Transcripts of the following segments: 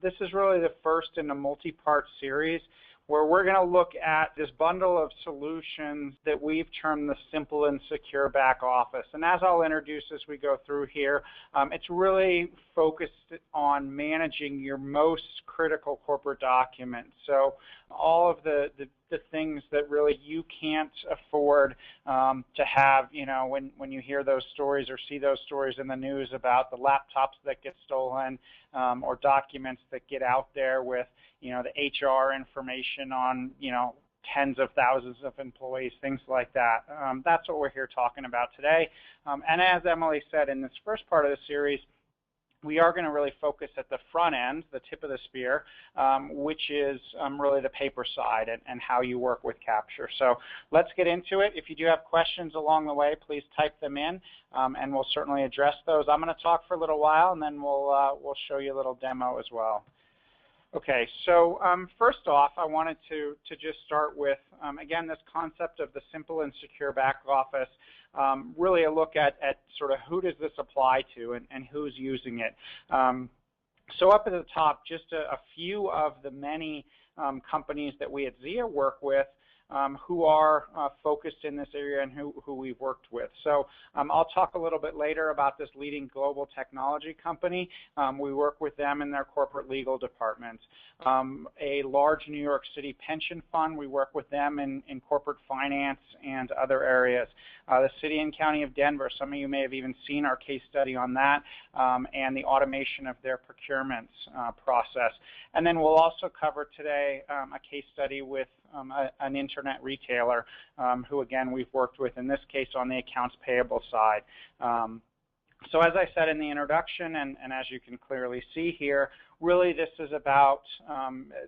this is really the first in a multi-part series where we're going to look at this bundle of solutions that we've termed the simple and secure back office. And as I'll introduce as we go through here, it's really focused on managing your most critical corporate documents. So all of the things that really you can't afford to have, you know, when you hear those stories or see those stories in the news about the laptops that get stolen or documents that get out there with, you know, the HR information on, you know, tens of thousands of employees, things like that. That's what we're here talking about today. And as Emily said, in this first part of the series, we are going to really focus at the front end, the tip of the spear, which is really the paper side and how you work with capture. So let's get into it. If you do have questions along the way, please type them in, and we'll certainly address those. I'm going to talk for a little while, and then we'll show you a little demo as well. Okay, so first off, I wanted to just start with, again, this concept of the simple and secure back office, really a look at sort of who does this apply to and who's using it. So up at the top, just a few of the many companies that we at Zia work with who are focused in this area and who we've worked with. So I'll talk a little bit later about this leading global technology company. We work with them in their corporate legal department. A large New York City pension fund, we work with them in corporate finance and other areas. The City and County of Denver, some of you may have even seen our case study on that, and the automation of their procurement process. And then we'll also cover today a case study with an internet retailer who, again, we've worked with, in this case, on the accounts payable side. So as I said in the introduction, and as you can clearly see here, really this is about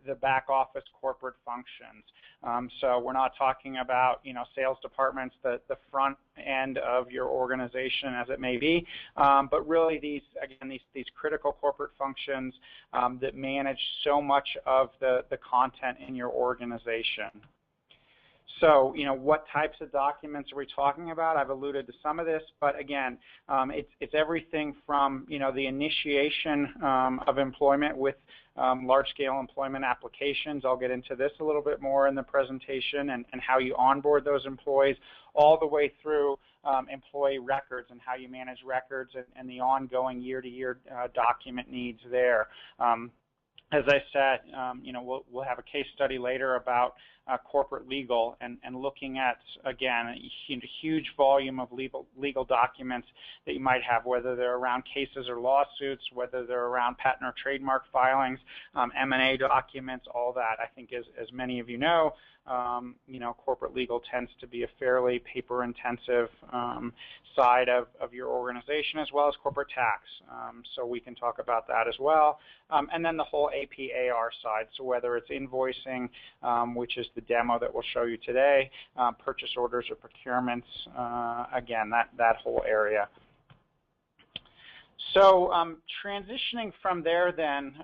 the back office corporate functions. So we're not talking about, you know, sales departments, the front end of your organization as it may be, but really these critical corporate functions that manage so much of the content in your organization. So, you know, what types of documents are we talking about? I've alluded to some of this, but again, it's everything from, you know, the initiation of employment with large-scale employment applications. I'll get into this a little bit more in the presentation and how you onboard those employees, all the way through employee records and how you manage records and the ongoing year-to-year document needs there. As I said, you know, we'll have a case study later about corporate legal and looking at, again, a huge volume of legal documents that you might have, whether they're around cases or lawsuits, whether they're around patent or trademark filings, M&A documents, all that. I think as many of you know, corporate legal tends to be a fairly paper-intensive side of your organization, as well as corporate tax. So we can talk about that as well. And then the whole AP/AR side, so whether it's invoicing, which is the demo that we'll show you today, purchase orders or procurements, again, that whole area. So transitioning from there then,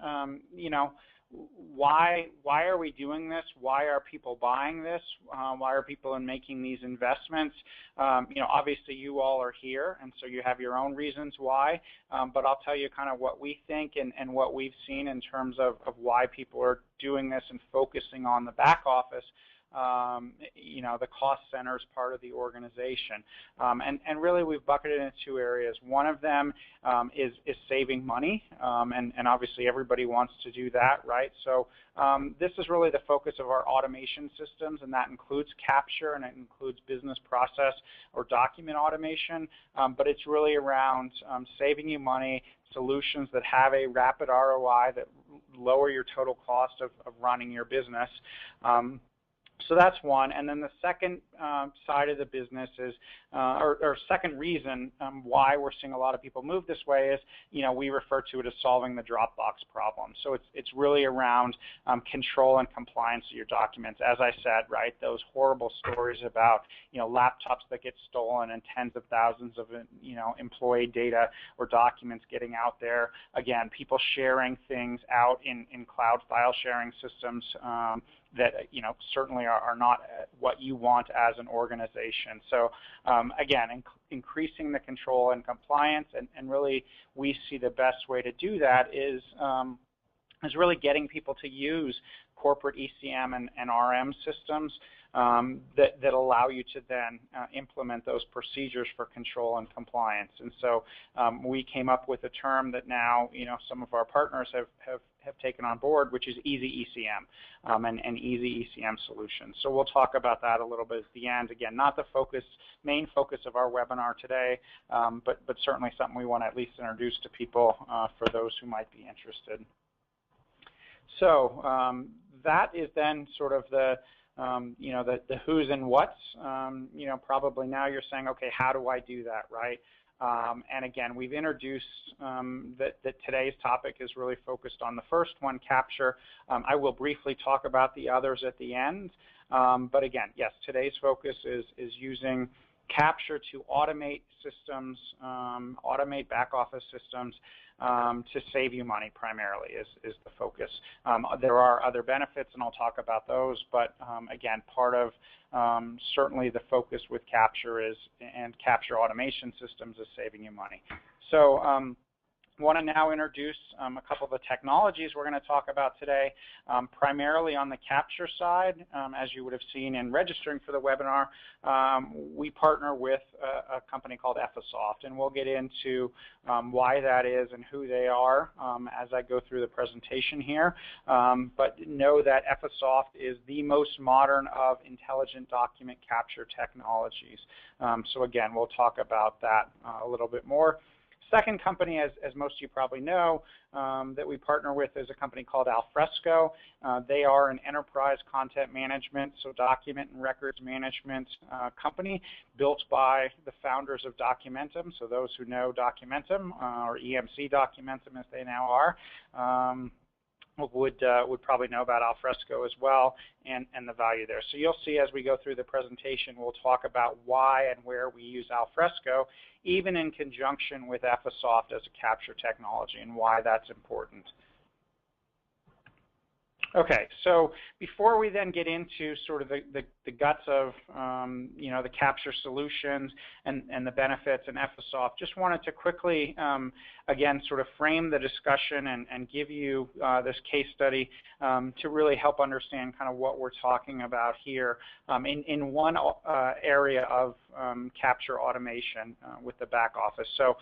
why are we doing this? Why are people buying this? Why are people making these investments? Obviously you all are here, and so you have your own reasons why, but I'll tell you kind of what we think and what we've seen in terms of why people are doing this and focusing on the back office. The cost centers part of the organization. And really we've bucketed it into two areas. One of them is saving money, and obviously everybody wants to do that, right? So this is really the focus of our automation systems, and that includes capture and it includes business process or document automation, but it's really around saving you money, solutions that have a rapid ROI that lower your total cost of running your business. So that's one, and then the second side of the business is, or second reason why we're seeing a lot of people move this way is, we refer to it as solving the Dropbox problem. So it's really around control and compliance of your documents. As I said, right, those horrible stories about, laptops that get stolen and tens of thousands of, employee data or documents getting out there. Again, people sharing things out in cloud file sharing systems that certainly are not what you want as an organization. So again, increasing the control and compliance, and really we see the best way to do that is is really getting people to use corporate ECM and RM systems that allow you to then implement those procedures for control and compliance. And so we came up with a term that now some of our partners have taken on board, which is easy ECM and easy ECM solutions. So we'll talk about that a little bit at the end. Again, not the main focus of our webinar today, but certainly something we want to at least introduce to people for those who might be interested. So that is then sort of the the who's and what's. Probably now you're saying, okay, how do I do that, right? And again, we've introduced that today's topic is really focused on the first one, capture. I will briefly talk about the others at the end. But again, yes, today's focus is using capture to automate systems, automate back office systems to save you money primarily is the focus. There are other benefits, and I'll talk about those, but again, part of certainly the focus with capture and capture automation systems is saving you money. So I want to now introduce a couple of the technologies we're going to talk about today, primarily on the capture side. As you would have seen in registering for the webinar, we partner with a company called Ephesoft, and we'll get into why that is and who they are as I go through the presentation here. But know that Ephesoft is the most modern of intelligent document capture technologies. So again, we'll talk about that a little bit more. Second company, as most of you probably know, that we partner with is a company called Alfresco. They are an enterprise content management, so document and records management company built by the founders of Documentum. So those who know Documentum, or EMC Documentum as they now are, would probably know about Alfresco as well and the value there. So you'll see as we go through the presentation, we'll talk about why and where we use Alfresco, even in conjunction with Ephesoft as a capture technology, and why that's important. Okay, so before we then get into sort of the guts of the capture solutions and the benefits in Ephesoft, just wanted to quickly again sort of frame the discussion and give you this case study to really help understand kind of what we're talking about here in one area of capture automation with the back office. So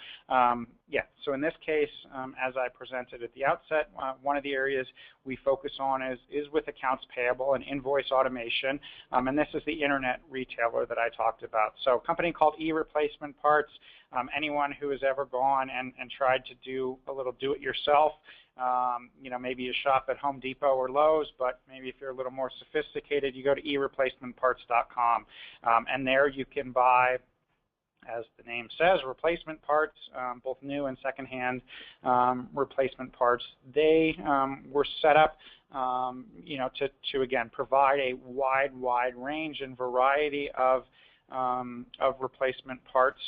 yeah, so in this case, as I presented at the outset, one of the areas we focus on is with accounts payable and invoice automation, and this is the internet retailer that I talked about. So a company called eReplacement Parts. Anyone who has ever gone and tried to do a little do-it-yourself, maybe you shop at Home Depot or Lowe's, but maybe if you're a little more sophisticated, you go to eReplacementParts.com, and there you can buy, as the name says, replacement parts, both new and secondhand replacement parts. They were set up to again provide a wide range and variety of replacement parts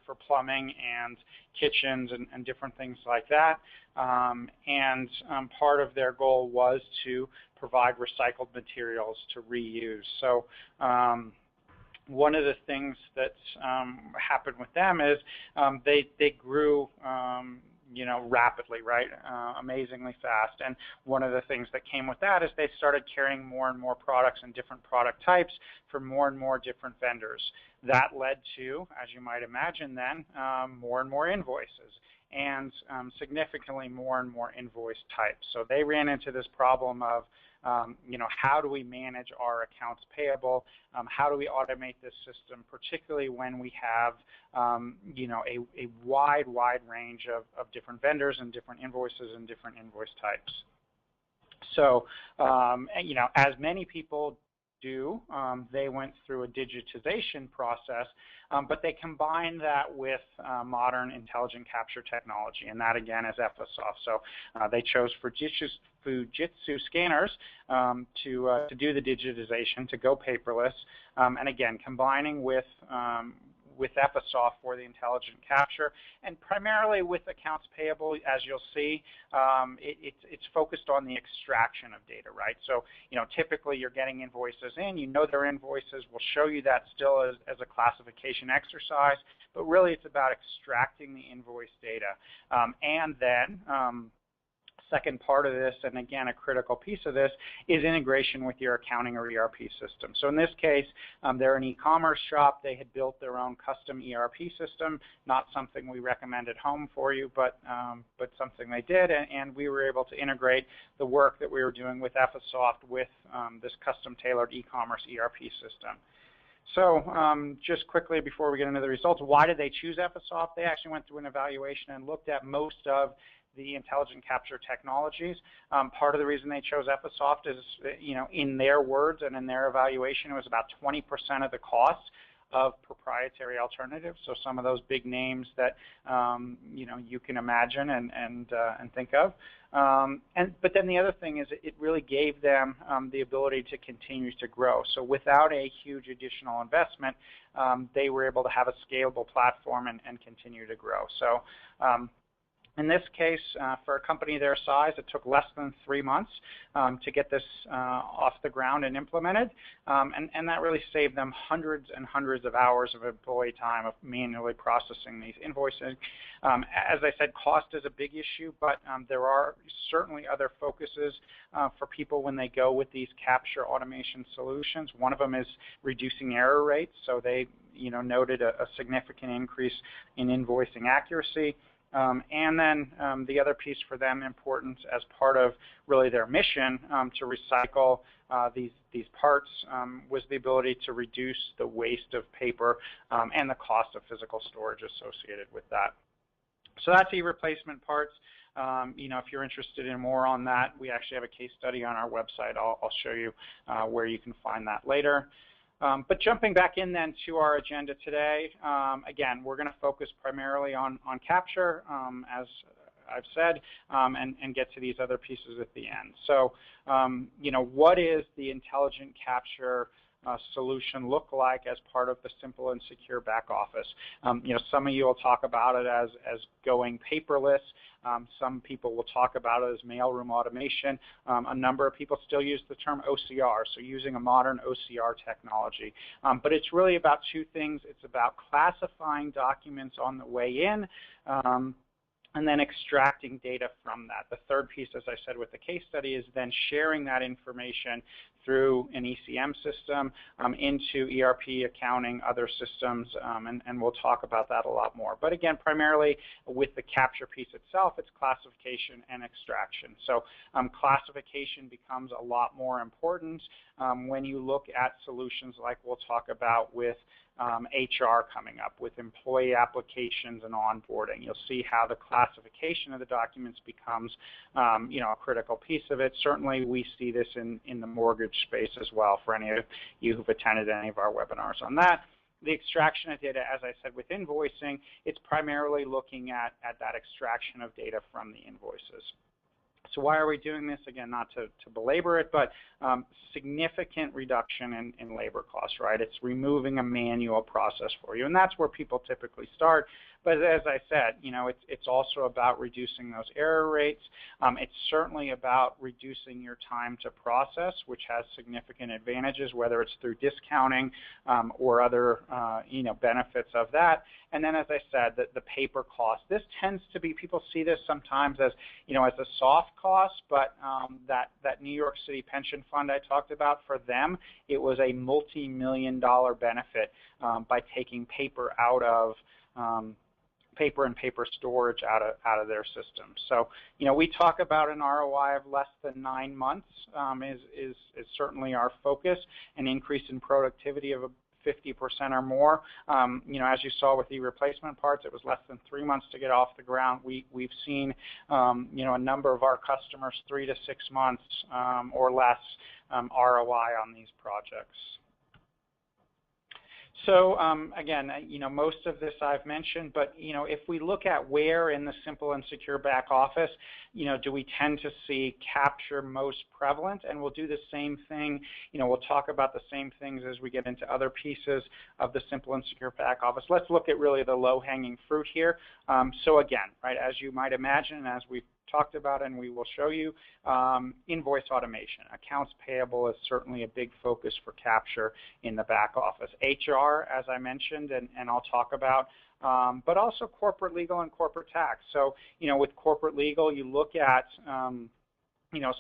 for plumbing and kitchens and different things like that. And part of their goal was to provide recycled materials to reuse. So one of the things that's happened with them is they grew rapidly, right? Amazingly fast. And one of the things that came with that is they started carrying more and more products and different product types for more and more different vendors. That led to, as you might imagine then, more and more invoices and significantly more and more invoice types. So they ran into this problem of how do we manage our accounts payable? How do we automate this system, particularly when we have, a wide range of different vendors and different invoices and different invoice types. So, as many people do, they went through a digitization process, but they combined that with modern intelligent capture technology, and that again is Ephesoft. So they chose Fujitsu scanners to do the digitization, to go paperless, and again combining with Ephesoft for the intelligent capture, and primarily with accounts payable, as you'll see, it's focused on the extraction of data, right? So, typically you're getting invoices in, they're invoices, we'll show you that still as a classification exercise, but really it's about extracting the invoice data, and then second part of this, and again, a critical piece of this, is integration with your accounting or ERP system. So in this case, they're an e-commerce shop. They had built their own custom ERP system, not something we recommend at home for you, but something they did, and we were able to integrate the work that we were doing with Ephesoft with this custom tailored e-commerce ERP system. So just quickly before we get into the results, why did they choose Ephesoft? They actually went through an evaluation and looked at most of the intelligent capture technologies. Part of the reason they chose Ephesoft is, in their words and in their evaluation, it was about 20% of the cost of proprietary alternatives. So some of those big names that you can imagine and think of. But then the other thing is it really gave them the ability to continue to grow. So without a huge additional investment, they were able to have a scalable platform and continue to grow. So in this case, for a company their size, it took less than 3 months to get this off the ground and implemented, and that really saved them hundreds and hundreds of hours of employee time of manually processing these invoices. As I said, cost is a big issue, but there are certainly other focuses for people when they go with these capture automation solutions. One of them is reducing error rates, so they noted a significant increase in invoicing accuracy. And then the other piece for them important as part of really their mission to recycle these parts was the ability to reduce the waste of paper and the cost of physical storage associated with that. So that's e-replacement parts. If you're interested in more on that, we actually have a case study on our website. I'll show you where you can find that later. But jumping back in then to our agenda today, again, we're going to focus primarily on capture, as I've said, and get to these other pieces at the end. So, what is the intelligent capture solution look like as part of the simple and secure back office? Some of you will talk about it as going paperless. Some people will talk about it as mailroom automation. A number of people still use the term OCR, so using a modern OCR technology. But it's really about two things. It's about classifying documents on the way in, and then extracting data from that. The third piece, as I said with the case study, is then sharing that information through an ECM system into ERP, accounting, other systems, and we'll talk about that a lot more. But again, primarily with the capture piece itself, it's classification and extraction. So classification becomes a lot more important when you look at solutions like we'll talk about with HR coming up, with employee applications and onboarding. You'll see how the classification of the documents becomes a critical piece of it. Certainly we see this in the mortgage space as well for any of you who've attended any of our webinars on that. The extraction of data, as I said with invoicing, it's primarily looking at that extraction of data from the invoices. So why are we doing this? Again, not to belabor it, but significant reduction in labor costs, right? It's removing a manual process for you, and that's where people typically start. But as I said, it's also about reducing those error rates. It's certainly about reducing your time to process, which has significant advantages, whether it's through discounting or other benefits of that. And then, as I said, the paper cost. This tends to be, people see this sometimes as as a soft cost, but that New York City pension fund I talked about, for them, it was a multi-million-dollar benefit by taking paper out of paper and paper storage out of their system. So, we talk about an ROI of less than 9 months is certainly our focus. An increase in productivity of 50% or more. As you saw with the replacement parts, it was less than 3 months to get off the ground. We've seen, a number of our customers 3 to 6 months or less ROI on these projects. So again, most of this I've mentioned, but if we look at where in the simple and secure back office, do we tend to see capture most prevalent? And we'll do the same thing. We'll talk about the same things as we get into other pieces of the simple and secure back office. Let's look at really the low-hanging fruit here. So again, right, as you might imagine, as we've talked about and we will show you. Invoice automation. Accounts payable is certainly a big focus for capture in the back office. HR, as I mentioned, and I'll talk about, but also corporate legal and corporate tax. So, with corporate legal, you look at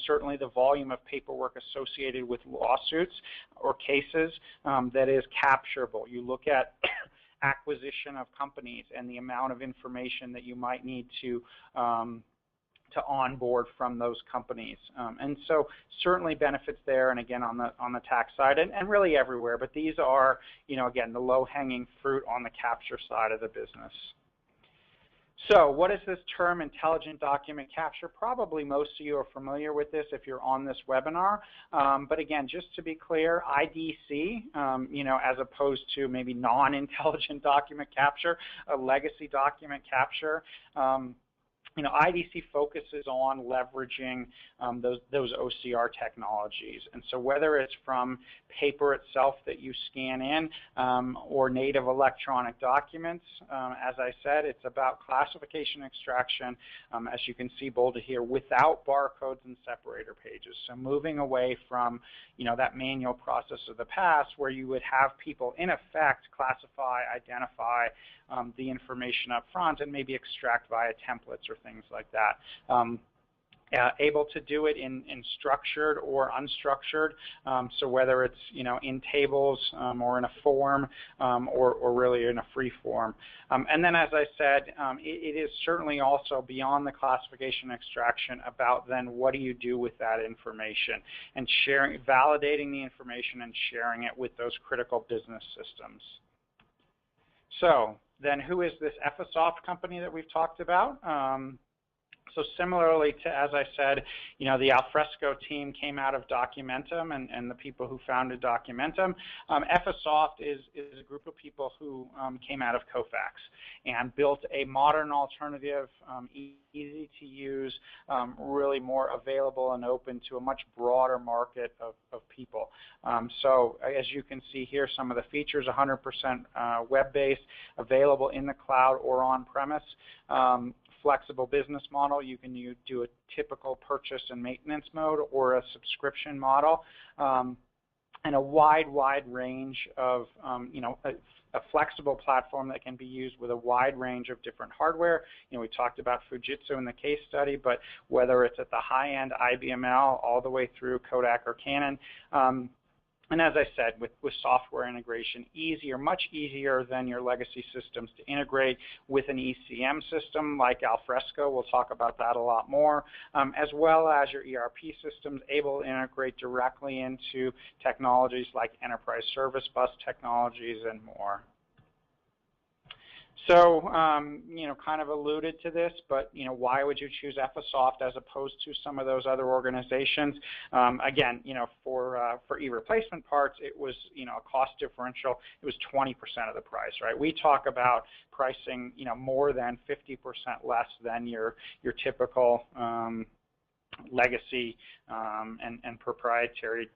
certainly the volume of paperwork associated with lawsuits or cases that is capturable. You look at acquisition of companies and the amount of information that you might need to onboard from those companies, and so certainly benefits there. And again, on the tax side, and really everywhere. But these are, again, the low-hanging fruit on the capture side of the business. So what is this term, intelligent document capture? Probably most of you are familiar with this if you're on this webinar. But again, just to be clear, IDC, as opposed to maybe non-intelligent document capture, a legacy document capture, IDC focuses on leveraging those OCR technologies. And so whether it's from paper itself that you scan in or native electronic documents, as I said, it's about classification extraction, as you can see bolded here, without barcodes and separator pages. So moving away from that manual process of the past where you would have people in effect classify, identify the information up front and maybe extract via templates or things like that. Able to do it in structured or unstructured, so whether it's in tables or in a form or really in a free form. And then, as I said, it is certainly also beyond the classification extraction about then what do you do with that information and validating the information and sharing it with those critical business systems. So then who is this Ephesoft company that we've talked about? So similarly to, as I said, the Alfresco team came out of Documentum and the people who founded Documentum. Ephesoft is a group of people who came out of Kofax and built a modern alternative, easy to use, really more available and open to a much broader market of people. So as you can see here, some of the features, 100% web-based, available in the cloud or on-premise. Flexible business model. You can do a typical purchase and maintenance mode or a subscription model, and a wide range of, a flexible platform that can be used with a wide range of different hardware. We talked about Fujitsu in the case study, but whether it's at the high-end IBML all the way through Kodak or Canon. And as I said, with software integration, much easier than your legacy systems to integrate with an ECM system like Alfresco. We'll talk about that a lot more, as well as your ERP systems, able to integrate directly into technologies like enterprise service bus technologies and more. So, kind of alluded to this, but, why would you choose Ephesoft as opposed to some of those other organizations? Again, for e-replacement parts, it was, a cost differential. It was 20% of the price, right? We talk about pricing, more than 50% less than your typical legacy and proprietary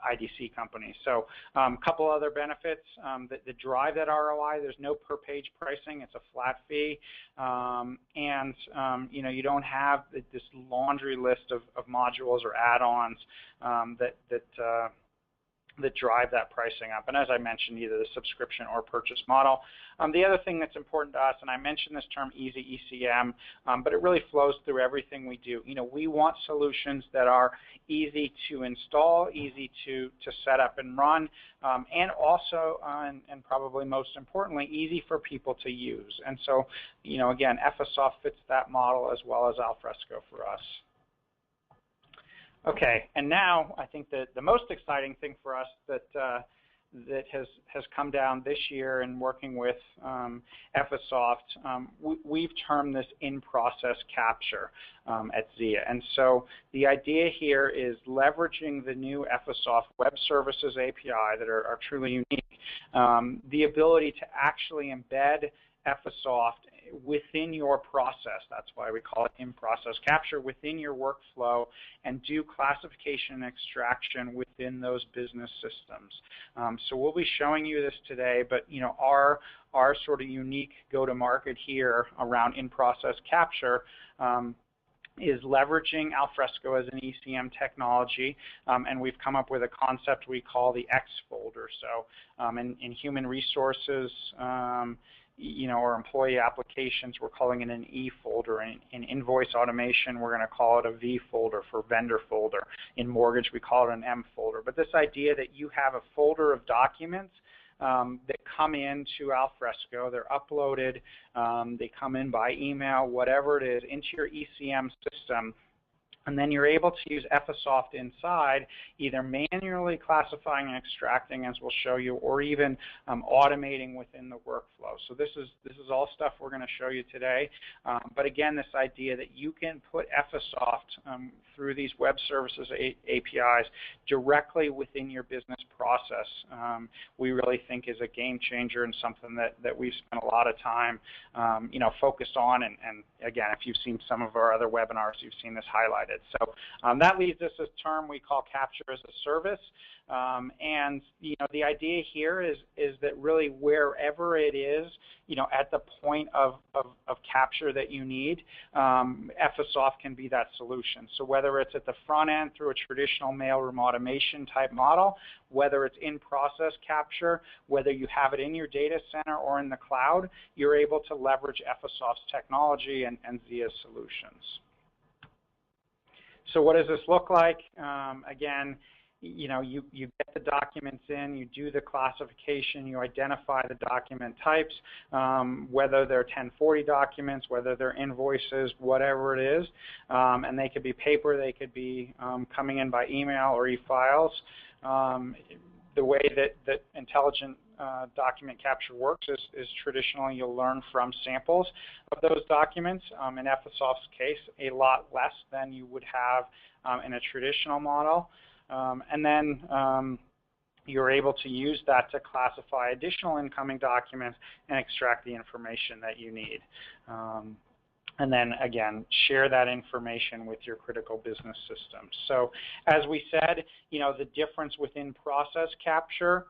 IDC companies. So a couple other benefits that drive that ROI. There's no per page pricing. It's a flat fee. And you don't have this laundry list of modules or add-ons that drive that pricing up. And as I mentioned, either the subscription or purchase model. The other thing that's important to us, and I mentioned this term easy ECM, but it really flows through everything we do. We want solutions that are easy to install, easy to set up and run, and also, and probably most importantly, easy for people to use. And so, again, Ephesoft fits that model as well as Alfresco for us. Okay, and now I think that the most exciting thing for us that has come down this year in working with Ephesoft, we've termed this in-process capture at Zia. And so the idea here is leveraging the new Ephesoft Web Services API that are truly unique, the ability to actually embed Ephesoft within your process. That's why we call it in-process capture, within your workflow, and do classification and extraction within those business systems. So we'll be showing you this today, but our sort of unique go-to-market here around in-process capture is leveraging Alfresco as an ECM technology, and we've come up with a concept we call the X folder. So in human resources, or employee applications, we're calling it an E folder. In invoice automation, we're going to call it a V folder for vendor folder. In mortgage, we call it an M folder. But this idea that you have a folder of documents that come into Alfresco, they're uploaded, they come in by email, whatever it is, into your ECM system, and then you're able to use Ephesoft inside, either manually classifying and extracting, as we'll show you, or even automating within the workflow. So this is all stuff we're going to show you today. But again, this idea that you can put Ephesoft through these web services APIs directly within your business process, we really think is a game changer and something that we've spent a lot of time, focused on. And again, if you've seen some of our other webinars, you've seen this highlighted. So that leads us to a term we call capture as a service. And the idea here is that really wherever it is, at the point of capture that you need, Ephesoft can be that solution. So whether it's at the front end through a traditional mailroom automation type model, whether it's in process capture, whether you have it in your data center or in the cloud, you're able to leverage Ephesoft's technology and Zia's solutions. So what does this look like? Again, you get the documents in, you do the classification, you identify the document types, whether they're 1040 documents, whether they're invoices, whatever it is, and they could be paper, they could be coming in by email or e-files. The way that intelligent document capture works is traditionally you'll learn from samples of those documents. In Ephesoft's case, a lot less than you would have in a traditional model. And then you're able to use that to classify additional incoming documents and extract the information that you need. And then, again, share that information with your critical business systems. So as we said, the difference within process capture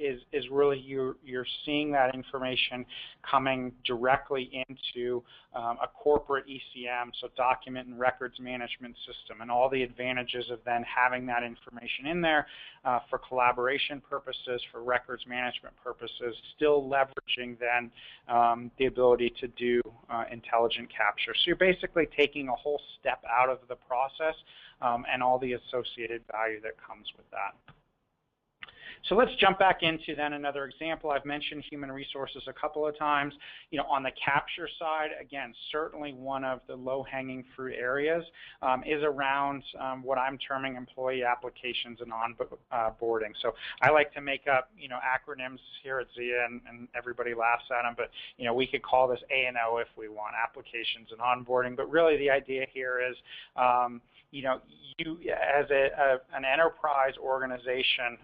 is really you're seeing that information coming directly into a corporate ECM, so document and records management system, and all the advantages of then having that information in there for collaboration purposes, for records management purposes, still leveraging then the ability to do intelligent capture. So you're basically taking a whole step out of the process and all the associated value that comes with that. So let's jump back into then another example. I've mentioned human resources a couple of times. On the capture side, again, certainly one of the low-hanging fruit areas is around what I'm terming employee applications and onboarding. So I like to make up, acronyms here at Zia, and everybody laughs at them, but, we could call this A&O if we want, applications and onboarding. But really the idea here is, you as an enterprise organization,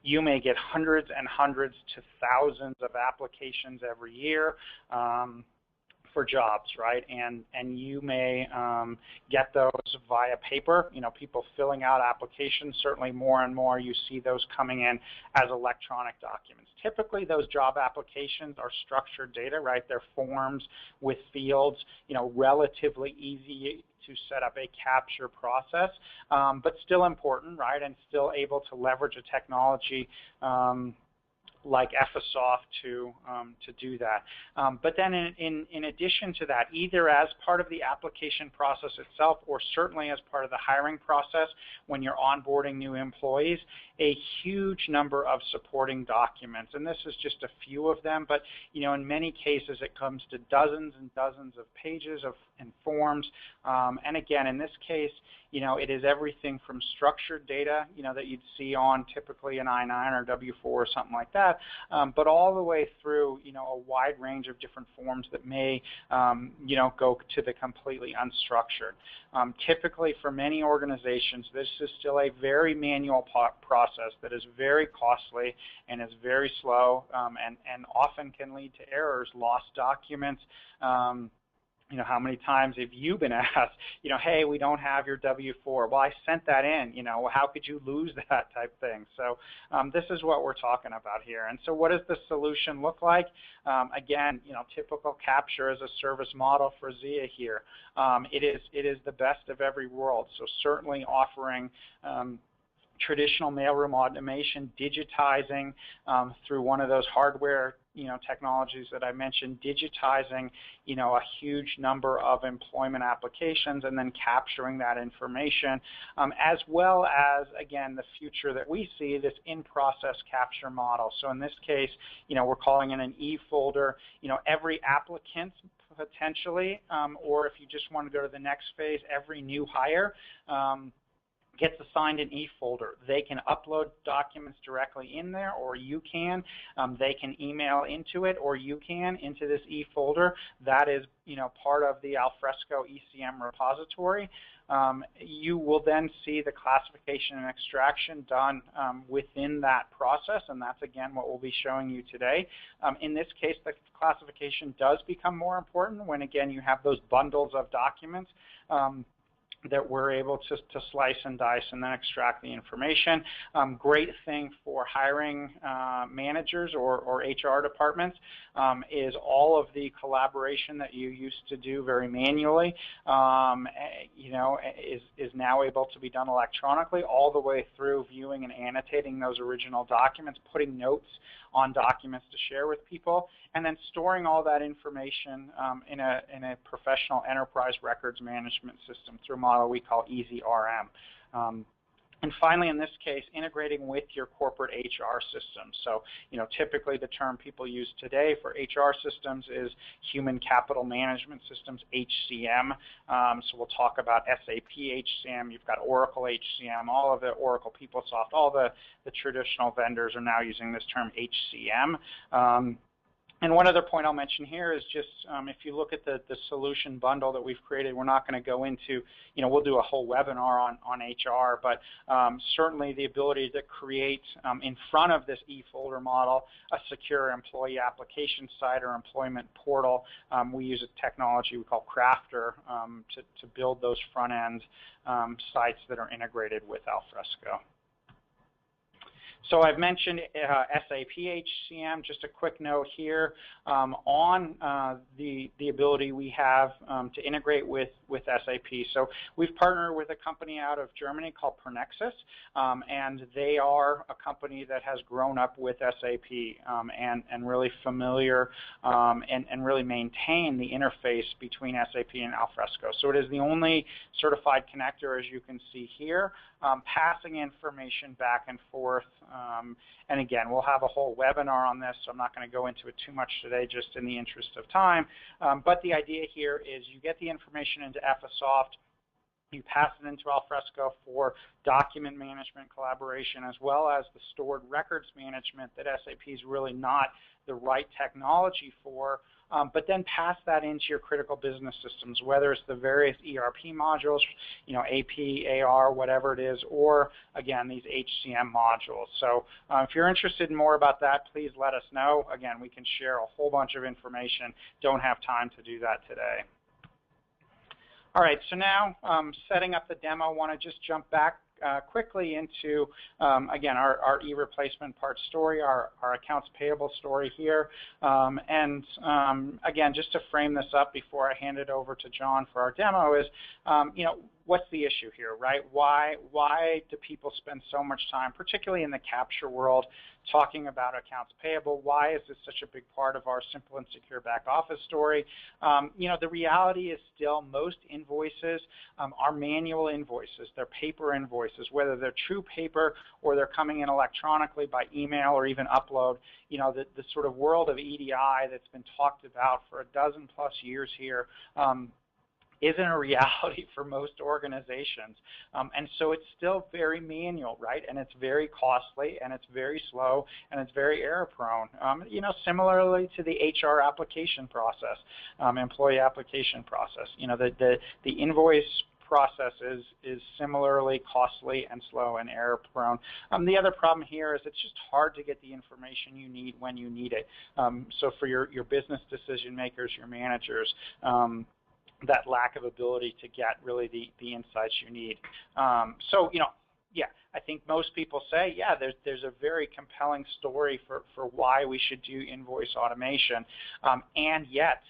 you may get hundreds and hundreds to thousands of applications every year for jobs, right? And you may get those via paper, people filling out applications. Certainly more and more you see those coming in as electronic documents. Typically those job applications are structured data, right? They're forms with fields, relatively easy to set up a capture process, but still important, right? And still able to leverage a technology like Ephesoft to do that. But then in addition to that, either as part of the application process itself or certainly as part of the hiring process when you're onboarding new employees, a huge number of supporting documents. And this is just a few of them, but in many cases it comes to dozens and dozens of pages and forms. And again, in this case, it is everything from structured data, that you'd see on typically an I-9 or W-4 or something like that, but all the way through, a wide range of different forms that may, go to the completely unstructured. Typically for many organizations, this is still a very manual process that is very costly and is very slow and often can lead to errors, lost documents, How many times have you been asked, hey, we don't have your W-4. Well, I sent that in, how could you lose that type thing? So this is what we're talking about here. And so what does the solution look like? Again, typical capture as a service model for Zia here. It is the best of every world. So certainly offering traditional mailroom automation, digitizing through one of those hardware technologies that I mentioned, digitizing a huge number of employment applications and then capturing that information, as well as, again, the future that we see, this in-process capture model. So in this case, we're calling it an e-folder. Every applicant potentially, or if you just want to go to the next phase, every new hire gets assigned an e-folder. They can upload documents directly in there, or you can. They can email into it, or you can into this e-folder. That is, part of the Alfresco ECM repository. You will then see the classification and extraction done within that process, and that's, again, what we'll be showing you today. In this case, the classification does become more important when, again, you have those bundles of documents that we're able to slice and dice and then extract the information. Great thing for hiring managers or HR departments is all of the collaboration that you used to do very manually, is now able to be done electronically, all the way through viewing and annotating those original documents, putting notes on documents to share with people, and then storing all that information in a professional enterprise records management system through a model we call EasyRM. And finally, in this case, integrating with your corporate HR systems. So, typically the term people use today for HR systems is Human Capital Management Systems, HCM. So we'll talk about SAP HCM. You've got Oracle HCM, all of the Oracle PeopleSoft, all the traditional vendors are now using this term HCM. And one other point I'll mention here is just if you look at the solution bundle that we've created, we're not going to go into, we'll do a whole webinar on HR, but certainly the ability to create in front of this e-folder model a secure employee application site or employment portal. We use a technology we call Crafter to build those front-end sites that are integrated with Alfresco. So I've mentioned SAP HCM. Just a quick note here on the ability we have to integrate with SAP. So we've partnered with a company out of Germany called Pernexus, and they are a company that has grown up with SAP and really familiar and really maintain the interface between SAP and Alfresco. So it is the only certified connector, as you can see here, passing information back and forth. And again, we'll have a whole webinar on this, so I'm not going to go into it too much today just in the interest of time. But the idea here is you get the information into Ephesoft, you pass it into Alfresco for document management collaboration, as well as the stored records management that SAP is really not the right technology for, but then pass that into your critical business systems, whether it's the various ERP modules, AP, AR, whatever it is, or again, these HCM modules. So if you're interested in more about that, please let us know. Again, we can share a whole bunch of information. Don't have time to do that today. All right, so now setting up the demo, I want to just jump back quickly into, again, our e-replacement part story, our accounts payable story here. And again, just to frame this up before I hand it over to John for our demo is, what's the issue here, right? Why do people spend so much time, particularly in the capture world, talking about accounts payable? Why is this such a big part of our simple and secure back office story? The reality is still most invoices are manual invoices. They're paper invoices, whether they're true paper or they're coming in electronically by email or even upload. The sort of world of EDI that's been talked about for a dozen plus years here isn't a reality for most organizations. And so it's still very manual, right? And it's very costly, and it's very slow, and it's very error prone. Similarly to the HR application process, employee application process. The invoice process is similarly costly and slow and error prone. The other problem here is it's just hard to get the information you need when you need it. So for your business decision makers, your managers, that lack of ability to get really the insights you need. So, yeah, I think most people say, yeah, there's a very compelling story for why we should do invoice automation, and yet,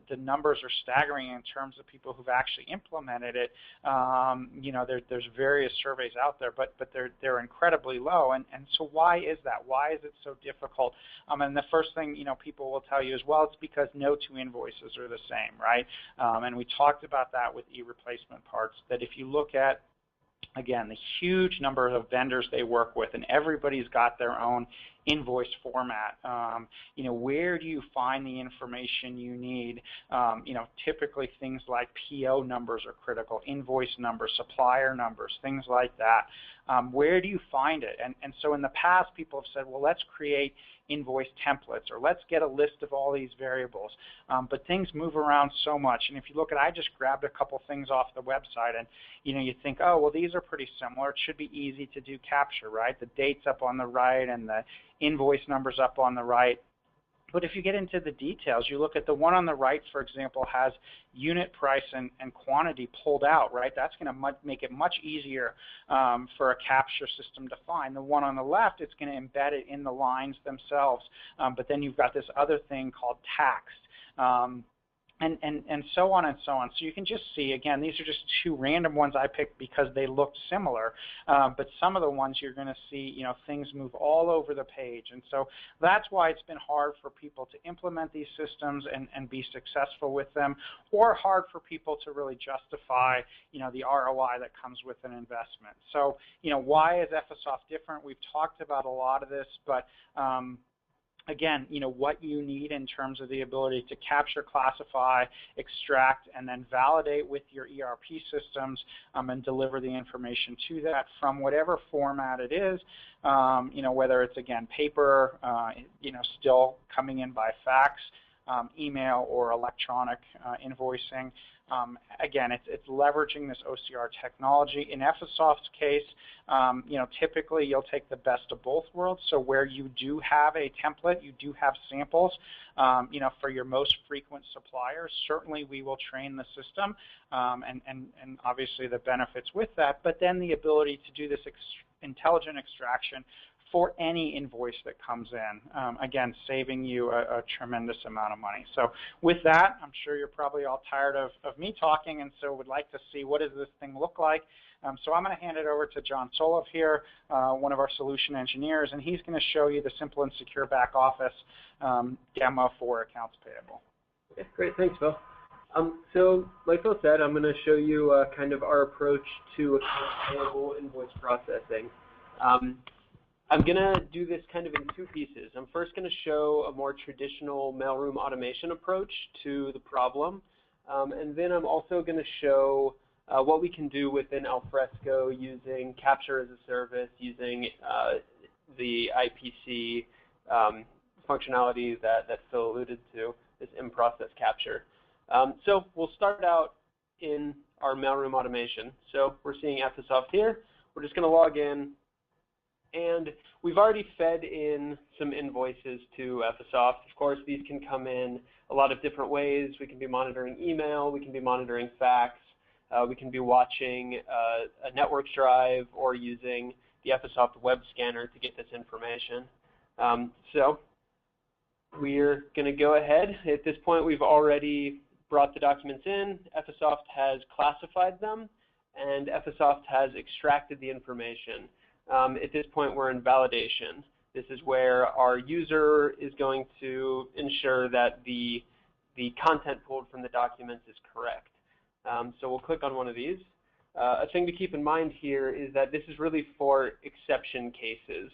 the numbers are staggering in terms of people who've actually implemented it. There's various surveys out there, but they're incredibly low. And so why is that? Why is it so difficult? And the first thing people will tell you is, well, it's because no two invoices are the same, right? And we talked about that with e-replacement parts. That if you look at, again, the huge number of vendors they work with, and everybody's got their own invoice format. Where do you find the information you need? Typically things like PO numbers are critical, invoice numbers, supplier numbers, things like that. Where do you find it? And so in the past, people have said, well, let's create invoice templates, or let's get a list of all these variables. But things move around so much. And if you look at, I just grabbed a couple things off the website, and you think, oh, well, these are pretty similar. It should be easy to do capture, right? The date's up on the right and the invoice numbers up on the right. But if you get into the details, you look at the one on the right, for example, has unit price and quantity pulled out, right? That's going to make it much easier for a capture system to find. The one on the left, it's going to embed it in the lines themselves. But then you've got this other thing called text. And so on and so on. So you can just see, again, these are just two random ones I picked because they looked similar. But some of the ones you're going to see, things move all over the page. And so that's why it's been hard for people to implement these systems and be successful with them, or hard for people to really justify, the ROI that comes with an investment. So, why is Ephesoft different? We've talked about a lot of this, but again, what you need in terms of the ability to capture, classify, extract, and then validate with your ERP systems and deliver the information to that from whatever format it is, whether it's, again, paper, still coming in by fax, email, or electronic invoicing. Again, it's leveraging this OCR technology. In Ephesoft's case, typically you'll take the best of both worlds. So where you do have a template, you do have samples, for your most frequent suppliers, certainly we will train the system and obviously the benefits with that, but then the ability to do this intelligent extraction for any invoice that comes in, again, saving you a tremendous amount of money. So with that, I'm sure you're probably all tired of me talking, and so would like to see what does this thing look like. So I'm going to hand it over to John Solov here, one of our solution engineers, and he's going to show you the simple and secure back office demo for Accounts Payable. Okay, great. Thanks, Phil. So like Phil said, I'm going to show you kind of our approach to Accounts Payable invoice processing. I'm going to do this kind of in two pieces. I'm first going to show a more traditional mailroom automation approach to the problem, and then I'm also going to show what we can do within Alfresco using Capture as a Service, using the IPC functionality that Phil alluded to, this in-process capture. So we'll start out in our mailroom automation. So we're seeing Ephesoft here. We're just going to log in. And we've already fed in some invoices to Ephesoft. Of course, these can come in a lot of different ways. We can be monitoring email. We can be monitoring fax. We can be watching a network drive or using the Ephesoft web scanner to get this information. So we're going to go ahead. At this point, we've already brought the documents in. Ephesoft has classified them, and Ephesoft has extracted the information. At this point, we're in validation. This is where our user is going to ensure that the content pulled from the documents is correct. So we'll click on one of these. A thing to keep in mind here is that this is really for exception cases.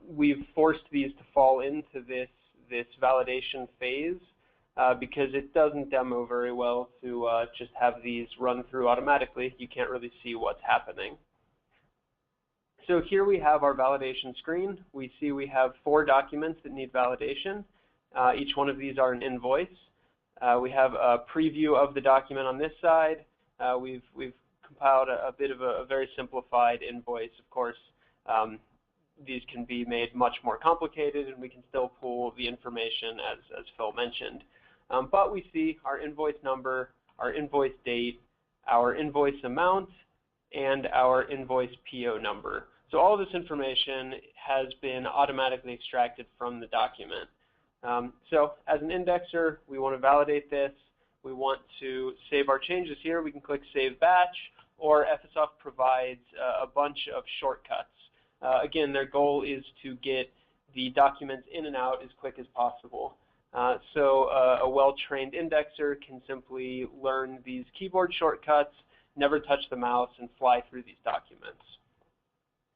We've forced these to fall into this validation phase because it doesn't demo very well to just have these run through automatically. You can't really see what's happening. So here we have our validation screen. We see we have 4 documents that need validation. Each one of these are an invoice. We have a preview of the document on this side. We've compiled a bit of a very simplified invoice. Of course, these can be made much more complicated, and we can still pull the information as Phil mentioned. But we see our invoice number, our invoice date, our invoice amount, and our invoice PO number. So all of this information has been automatically extracted from the document. So as an indexer, we want to validate this. We want to save our changes here. We can click Save Batch, or Ephesoft provides a bunch of shortcuts. Again, their goal is to get the documents in and out as quick as possible. So a well-trained indexer can simply learn these keyboard shortcuts, never touch the mouse, and fly through these documents.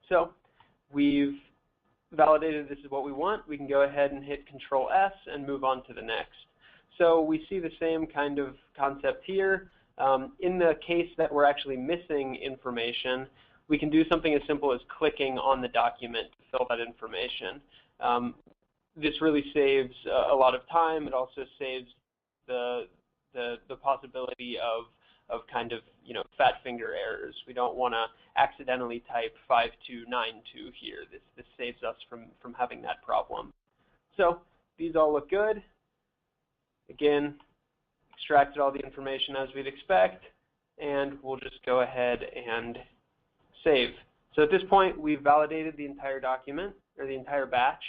So we've validated this is what we want. We can go ahead and hit Control S and move on to the next. So we see the same kind of concept here. In the case that we're actually missing information, we can do something as simple as clicking on the document to fill that information. This really saves a lot of time. It also saves the possibility of kind of, fat finger errors. We don't want to accidentally type 5292 here. This saves us from having that problem. So these all look good. Again, extracted all the information as we'd expect, and we'll just go ahead and save. So at this point, we've validated the entire document, or the entire batch,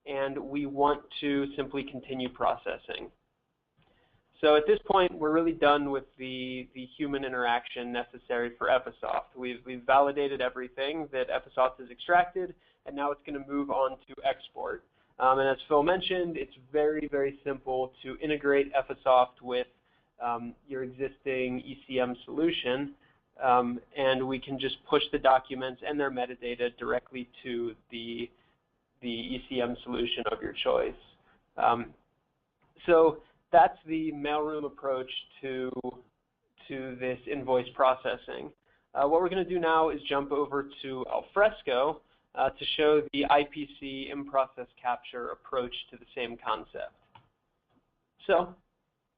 and we want to simply continue processing. So at this point, we're really done with the human interaction necessary for Ephesoft. We've validated everything that Ephesoft has extracted, and now it's going to move on to export. And as Phil mentioned, it's very, very simple to integrate Ephesoft with your existing ECM solution, and we can just push the documents and their metadata directly to the ECM solution of your choice. So that's the mailroom approach to this invoice processing. What we're going to do now is jump over to Alfresco to show the IPC in-process capture approach to the same concept. So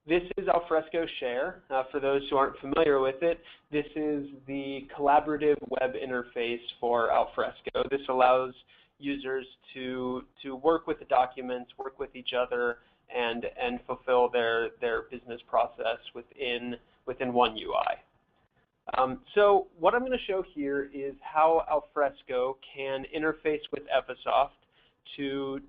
this is Alfresco Share. For those who aren't familiar with it, this is the collaborative web interface for Alfresco. This allows users to work with the documents, work with each other, and fulfill their business process within one UI. So what I'm going to show here is how Alfresco can interface with Ephesoft to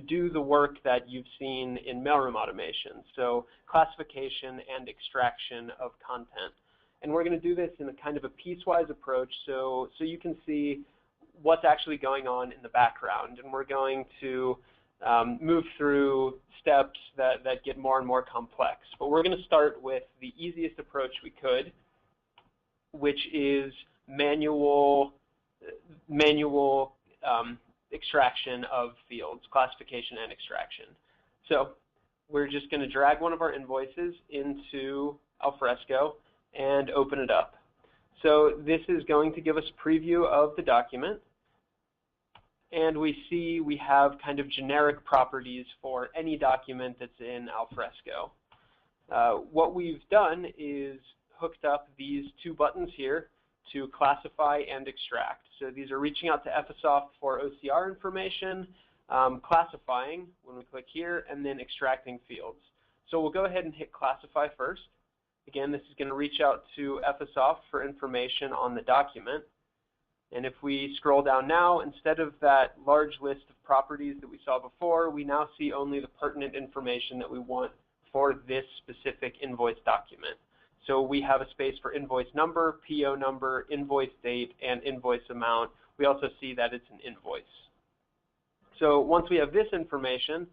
do the work that you've seen in mailroom automation, so classification and extraction of content. And we're going to do this in a kind of a piecewise approach, so you can see what's actually going on in the background. And we're going to move through steps that get more and more complex. But we're going to start with the easiest approach we could, which is manual extraction of fields, classification and extraction. So we're just going to drag one of our invoices into Alfresco and open it up. So this is going to give us a preview of the document. And we see we have kind of generic properties for any document that's in Alfresco. What we've done is hooked up these two buttons here to classify and extract. So these are reaching out to Ephesoft for OCR information, classifying when we click here, and then extracting fields. So we'll go ahead and hit classify first. Again, this is going to reach out to Ephesoft for information on the document. And if we scroll down now, instead of that large list of properties that we saw before, we now see only the pertinent information that we want for this specific invoice document. So we have a space for invoice number, PO number, invoice date, and invoice amount. We also see that it's an invoice. So once we have this information,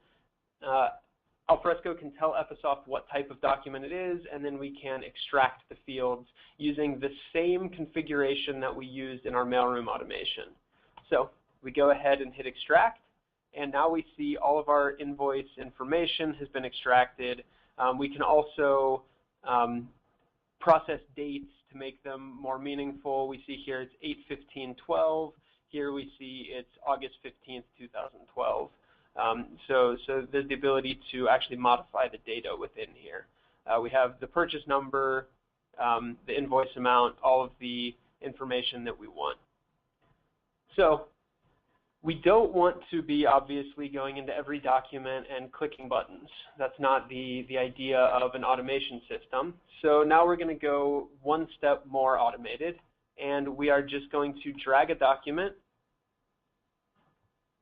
Alfresco can tell Ephesoft what type of document it is, and then we can extract the fields using the same configuration that we used in our mailroom automation. So we go ahead and hit extract, and now we see all of our invoice information has been extracted. We can also process dates to make them more meaningful. We see here it's 8/15/12. Here we see it's August 15th, 2012. So there's the ability to actually modify the data within here. We have the purchase number, the invoice amount, all of the information that we want. So We don't want to be obviously going into every document and clicking buttons. That's not the idea of an automation system. So now we're going to go one step more automated, and we are just going to drag a document.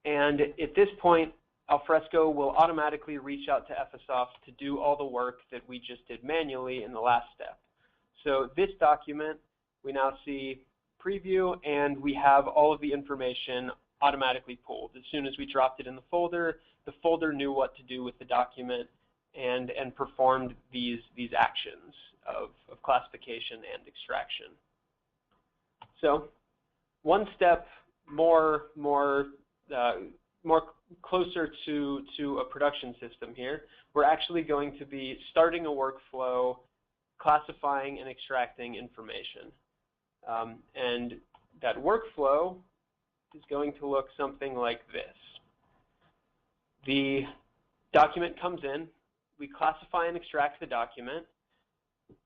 And at this point, Alfresco will automatically reach out to Ephesoft to do all the work that we just did manually in the last step. So this document, we now see preview, and we have all of the information automatically pulled. As soon as we dropped it in the folder knew what to do with the document and performed these actions of classification and extraction. So one step more closer to a production system here. We're actually going to be starting a workflow classifying and extracting information. And that workflow is going to look something like this. The document comes in, we classify and extract the document.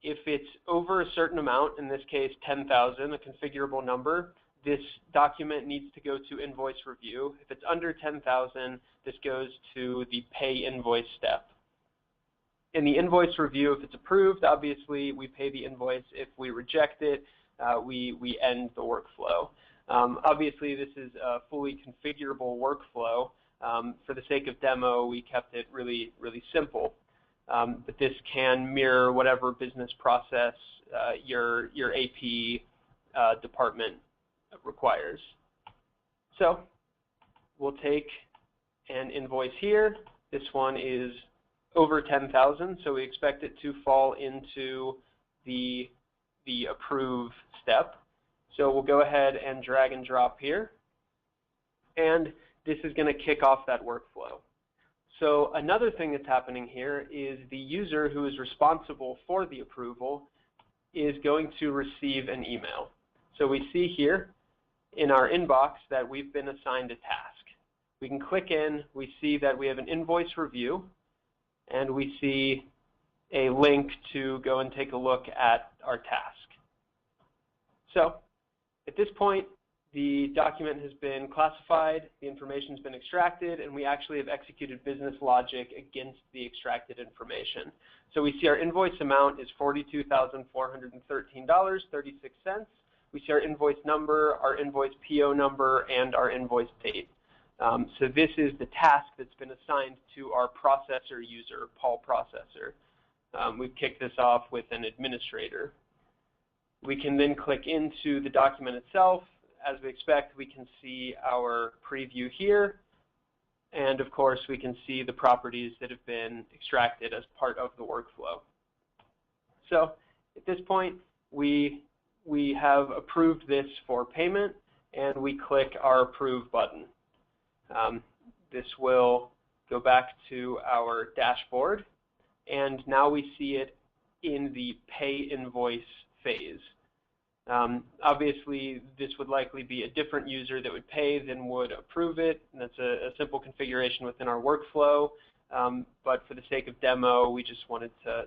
If it's over a certain amount, in this case 10,000, a configurable number, this document needs to go to invoice review. If it's under 10,000, this goes to the pay invoice step. In the invoice review, if it's approved, obviously we pay the invoice. If we reject it, we end the workflow. Obviously, this is a fully configurable workflow. For the sake of demo, we kept it really, really simple. But this can mirror whatever business process your AP department requires. So we'll take an invoice here. This one is over 10,000, so we expect it to fall into the approve step. So we'll go ahead and drag and drop here, and this is going to kick off that workflow. So another thing that's happening here is the user who is responsible for the approval is going to receive an email. So we see here in our inbox that we've been assigned a task. We can click in, we see that we have an invoice review, and we see a link to go and take a look at our task. So at this point, the document has been classified, the information has been extracted, and we actually have executed business logic against the extracted information. So we see our invoice amount is $42,413.36. We see our invoice number, our invoice PO number, and our invoice date. So this is the task that's been assigned to our processor user, Paul Processor. We've kicked this off with an administrator. We can then click into the document itself. As we expect, we can see our preview here. And of course, we can see the properties that have been extracted as part of the workflow. So at this point, we have approved this for payment, and we click our approve button. This will go back to our dashboard, and now we see it in the pay invoice phase. Obviously, this would likely be a different user that would pay than would approve it, and that's a simple configuration within our workflow. But for the sake of demo, we just wanted to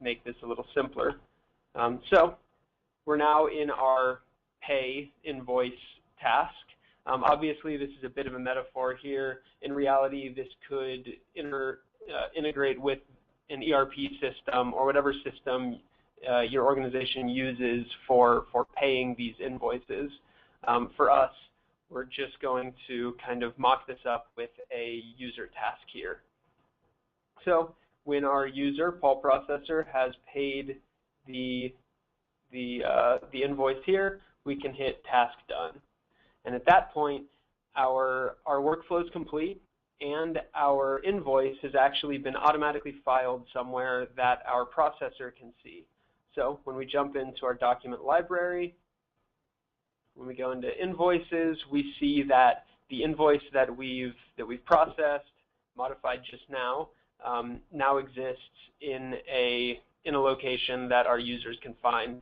make this a little simpler. So we're now in our pay invoice task. Obviously, this is a bit of a metaphor here. In reality, this could integrate with an ERP system or whatever system your organization uses for paying these invoices. For us, we're just going to kind of mock this up with a user task here. So when our user, Paul Processor, has paid the invoice here, we can hit task done. And at that point, our workflow is complete, and our invoice has actually been automatically filed somewhere that our processor can see. So when we jump into our document library, when we go into invoices, we see that the invoice that we've processed, modified just now, now exists in a location that our users can find.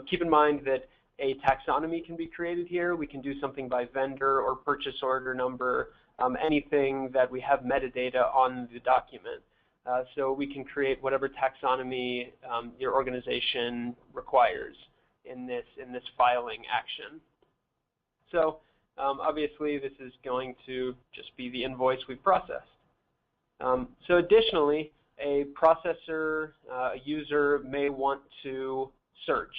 Keep in mind that a taxonomy can be created here. We can do something by vendor or purchase order number, anything that we have metadata on the document. So we can create whatever taxonomy your organization requires in this filing action. So obviously this is going to just be the invoice we've processed. So additionally, a processor, a user may want to search.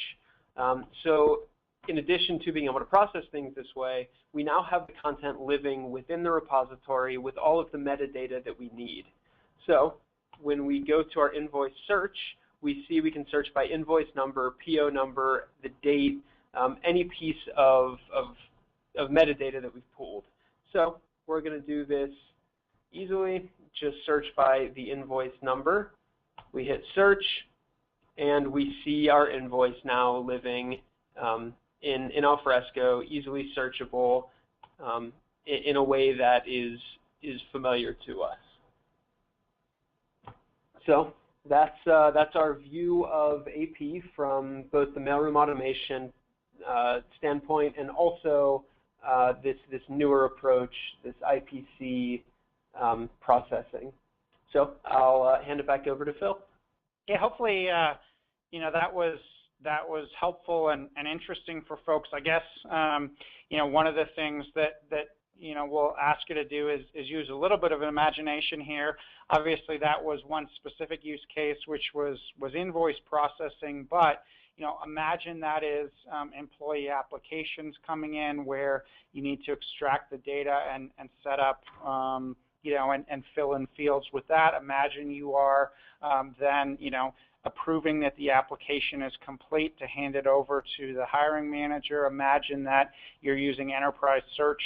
So in addition to being able to process things this way, we now have the content living within the repository with all of the metadata that we need. So when we go to our invoice search, we see we can search by invoice number, PO number, the date, any piece of metadata that we've pulled. So we're going to do this easily. Just search by the invoice number. We hit search, and we see our invoice now living in Alfresco, easily searchable in a way that is familiar to us. So that's our view of AP from both the mailroom automation standpoint and also this newer approach, this IPC processing. So I'll hand it back over to Phil. Yeah, hopefully, you know, that was helpful and interesting for folks. I guess, you know, one of the things that you know, we'll ask you to do is use a little bit of imagination here. Obviously, that was one specific use case, which was invoice processing, but you know, imagine that is employee applications coming in where you need to extract the data and set up, you know, and fill in fields with that. Imagine you are then, you know, approving that the application is complete to hand it over to the hiring manager. Imagine that you're using enterprise search,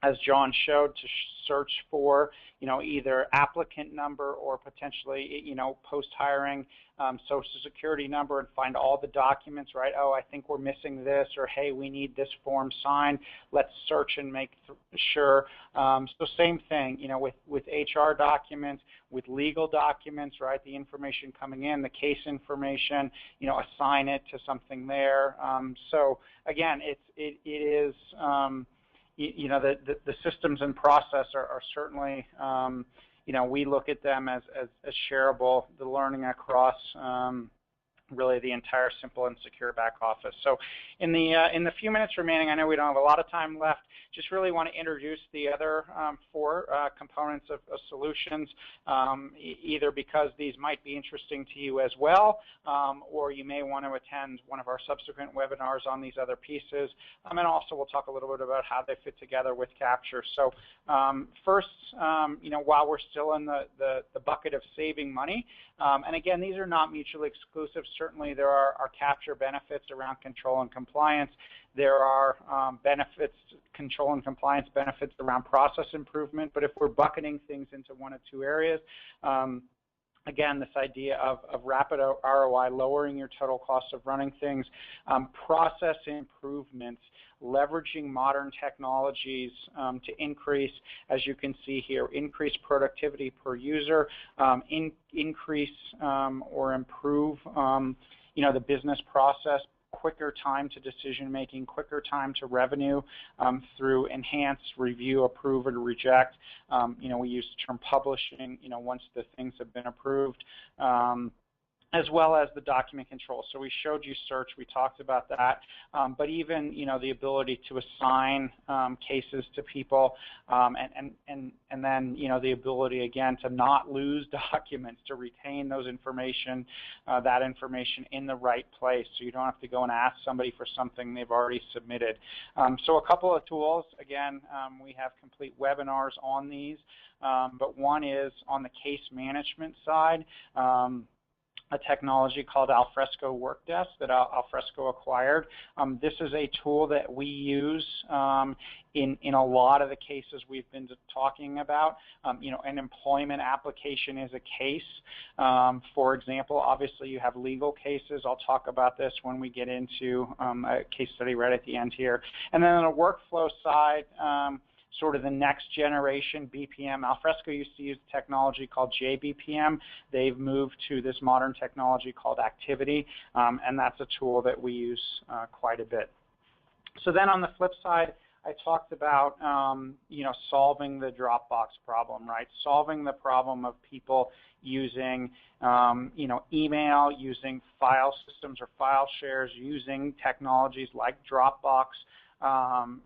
as John showed, to search for, you know, either applicant number or potentially, you know, post-hiring social security number and find all the documents, right? Oh, I think we're missing this, or hey, we need this form signed. Let's search and make sure. So same thing, you know, with HR documents, with legal documents, right? The information coming in, the case information, you know, assign it to something there. So again, it is. You know, the systems and process are certainly, you know, we look at them as shareable, the learning across really the entire simple and secure back office. So in the few minutes remaining, I know we don't have a lot of time left, just really want to introduce the other four components of solutions, either because these might be interesting to you as well, or you may want to attend one of our subsequent webinars on these other pieces. And also we'll talk a little bit about how they fit together with Capture. So first, you know, while we're still in the bucket of saving money, and again, these are not mutually exclusive. Certainly there are Capture benefits around control and compliance. There are benefits, control and compliance benefits around process improvement. But if we're bucketing things into one of two areas, again, this idea of rapid ROI, lowering your total cost of running things, process improvements, leveraging modern technologies to increase, as you can see here, increase productivity per user, increase or improve, you know, the business process, quicker time to decision making, quicker time to revenue through enhance, review, approve, or reject. You know, we use the term publishing, you know, once the things have been approved, as well as the document control. So we showed you search, we talked about that, but even, you know, the ability to assign cases to people, and then, you know, the ability again to not lose documents, to retain those information, that information in the right place, so you don't have to go and ask somebody for something they've already submitted. So a couple of tools, again, we have complete webinars on these, but one is on the case management side, a technology called Alfresco Workdesk that Alfresco acquired. This is a tool that we use in a lot of the cases we've been talking about. You know, an employment application is a case. For example, obviously you have legal cases. I'll talk about this when we get into a case study right at the end here. And then on the workflow side, sort of the next generation BPM. Alfresco used to use a technology called JBPM. They've moved to this modern technology called Activity, and that's a tool that we use quite a bit. So then on the flip side, I talked about, you know, solving the Dropbox problem, right? Solving the problem of people using, you know, email, using file systems or file shares, using technologies like Dropbox, for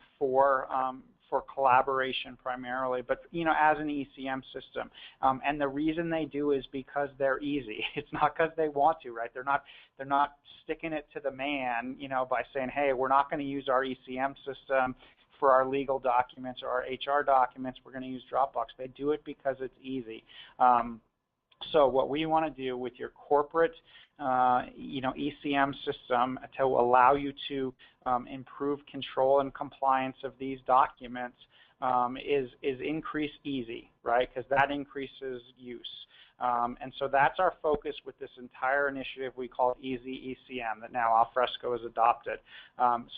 collaboration primarily, but as an ECM system. And the reason they do is because they're easy. It's not because they want to, right? They're not sticking it to the man, by saying, hey, we're not going to use our ECM system for our legal documents or our HR documents. We're going to use Dropbox. They do it because it's easy. So what we want to do with your corporate, ECM system to allow you to improve control and compliance of these documents is increase easy, right? Because that increases use. And so that's our focus with this entire initiative we call Easy ECM that now Alfresco has adopted.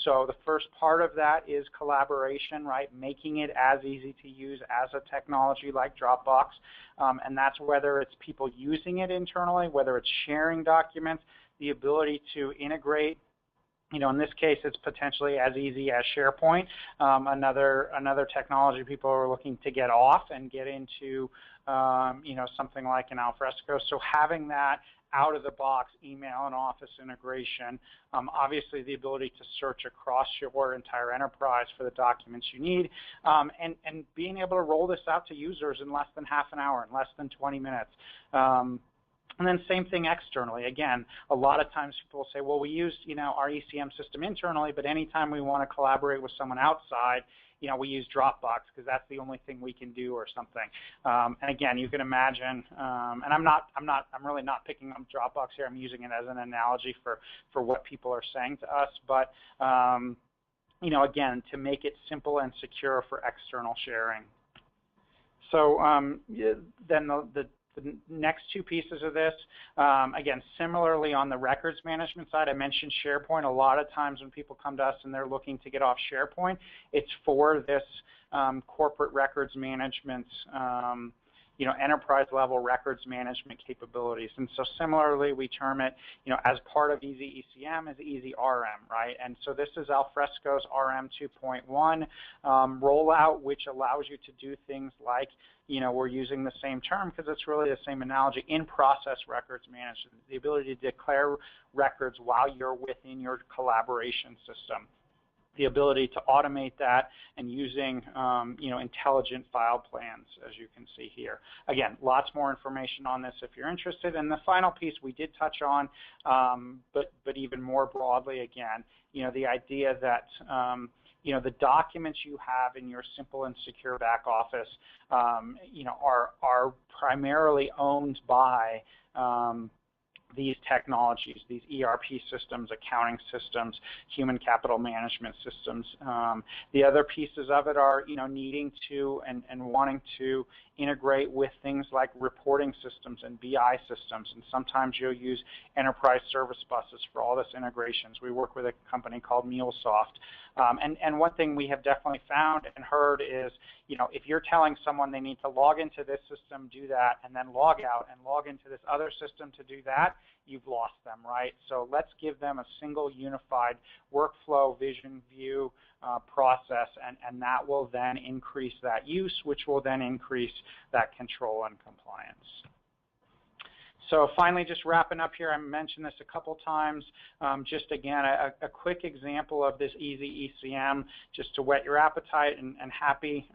So the first part of that is collaboration, right? Making it as easy to use as a technology like Dropbox. And that's whether it's people using it internally, whether it's sharing documents, the ability to integrate. In this case, it's potentially as easy as SharePoint, another technology people are looking to get off and get into, something like an Alfresco. So having that out-of-the-box email and Office integration, obviously the ability to search across your entire enterprise for the documents you need, and being able to roll this out to users in less than half an hour, in less than 20 minutes. And then same thing externally. Again, a lot of times people say, well, we use, our ECM system internally, but anytime we want to collaborate with someone outside, we use Dropbox because that's the only thing we can do or something. And again, you can imagine, and I'm really not picking up Dropbox here. I'm using it as an analogy for what people are saying to us. But, again, to make it simple and secure for external sharing. So then the next two pieces of this, again, similarly on the records management side, I mentioned SharePoint. A lot of times when people come to us and they're looking to get off SharePoint, it's for this corporate records management, enterprise level records management capabilities. And so similarly, we term it, as part of Easy ECM is Easy RM, right? And so this is Alfresco's RM 2.1 rollout, which allows you to do things like, we're using the same term because it's really the same analogy, in-process records management, the ability to declare records while you're within your collaboration system, the ability to automate that and using, intelligent file plans, as you can see here. Again, lots more information on this if you're interested. And the final piece we did touch on, but even more broadly, again, the idea that the documents you have in your simple and secure back office, are primarily owned by these technologies, these ERP systems, accounting systems, human capital management systems. The other pieces of it are, needing to and wanting to integrate with things like reporting systems and BI systems, and sometimes you'll use enterprise service buses for all this integrations. We work with a company called MuleSoft. And one thing we have definitely found and heard is, if you're telling someone they need to log into this system, do that, and then log out and log into this other system to do that, you've lost them, right? So let's give them a single unified workflow, vision, view, process, and that will then increase that use, which will then increase that control and compliance. So finally, just wrapping up here, I mentioned this a couple times, just again, a quick example of this Easy ECM, just to whet your appetite, and happy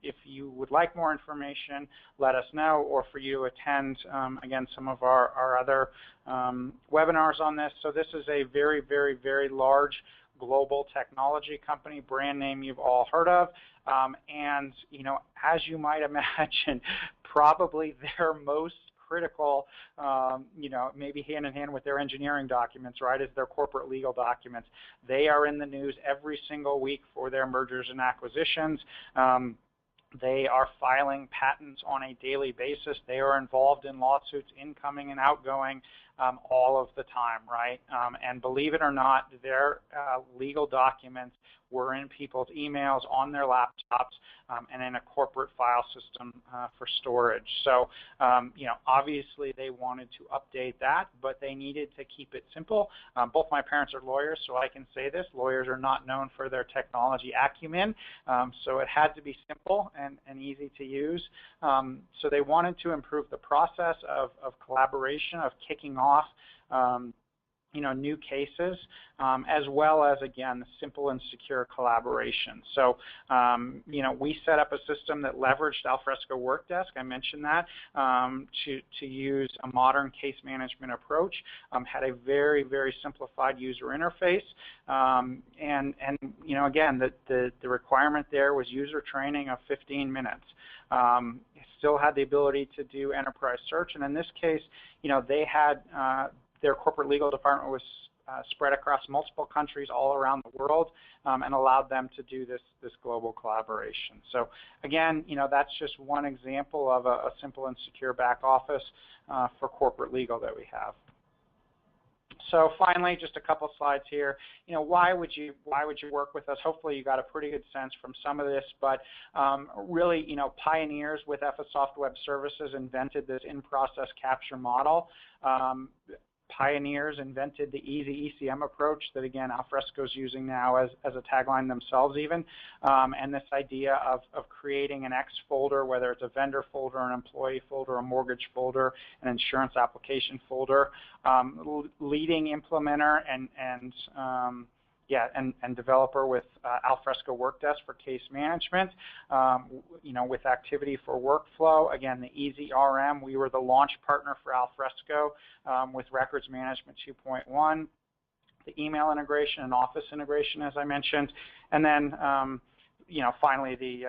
if you would like more information, let us know, or for you to attend, again, some of our other webinars on this. So this is a very, very, very large global technology company, brand name you've all heard of, and as you might imagine, probably their most critical, maybe hand in hand with their engineering documents, right, is their corporate legal documents. They are in the news every single week for their mergers and acquisitions. They are filing patents on a daily basis. They are involved in lawsuits, incoming and outgoing, all of the time, right? And believe it or not, their legal documents were in people's emails, on their laptops, and in a corporate file system for storage. So, obviously they wanted to update that, but they needed to keep it simple. Both my parents are lawyers, so I can say this. Lawyers are not known for their technology acumen, so it had to be simple and easy to use. So they wanted to improve the process of collaboration, of kicking off new cases, as well as, again, the simple and secure collaboration. So, we set up a system that leveraged Alfresco Workdesk, I mentioned that, to use a modern case management approach, had a very, very simplified user interface, and again, the requirement there was user training of 15 minutes. Still had the ability to do enterprise search, and in this case, they had their corporate legal department was spread across multiple countries all around the world, and allowed them to do this global collaboration. So again, that's just one example of a simple and secure back office for corporate legal that we have. So finally, just a couple slides here. Why would you work with us? Hopefully, you got a pretty good sense from some of this, but really, pioneers with Ephesoft Web Services invented this in-process capture model. Pioneers invented the easy ECM approach that, again, Alfresco is using now as a tagline themselves even, and this idea of creating an X folder, whether it's a vendor folder, an employee folder, a mortgage folder, an insurance application folder. Leading implementer and developer with Alfresco Workdesk for case management, with activity for workflow. Again, the Easy RM, we were the launch partner for Alfresco with Records Management 2.1, the email integration and Office integration, as I mentioned, and then, finally the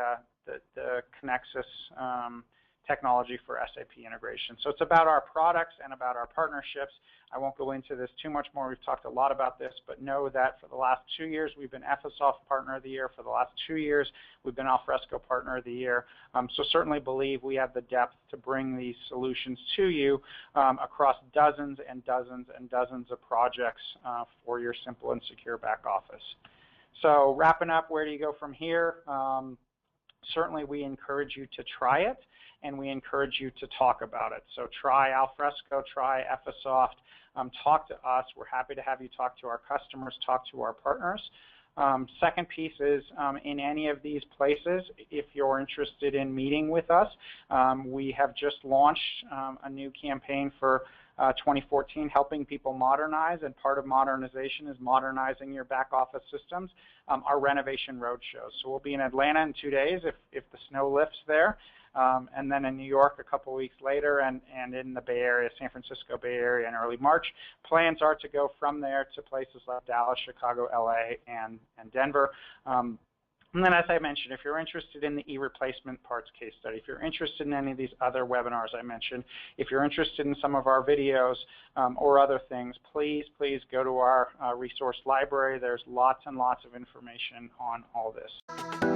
Connexus technology for SAP integration. So it's about our products and about our partnerships. I won't go into this too much more. We've talked a lot about this, but know that for the last 2 years, we've been Ephesoft Partner of the Year. For the last 2 years, we've been Alfresco Partner of the Year. So certainly believe we have the depth to bring these solutions to you across dozens and dozens and dozens of projects for your simple and secure back office. So wrapping up, where do you go from here? Certainly we encourage you to try it, and we encourage you to talk about it. So try Alfresco, try Ephesoft, talk to us. We're happy to have you talk to our customers, talk to our partners. Second piece is in any of these places, if you're interested in meeting with us, we have just launched a new campaign for 2014, helping people modernize, and part of modernization is modernizing your back office systems, our renovation roadshows. So we'll be in Atlanta in 2 days if the snow lifts there, and then in New York a couple weeks later, and in the Bay Area, San Francisco Bay Area in early March. Plans are to go from there to places like Dallas, Chicago, LA, and Denver. And then, as I mentioned, if you're interested in the e-replacement parts case study, if you're interested in any of these other webinars I mentioned, if you're interested in some of our videos or other things, please go to our resource library. There's lots and lots of information on all this.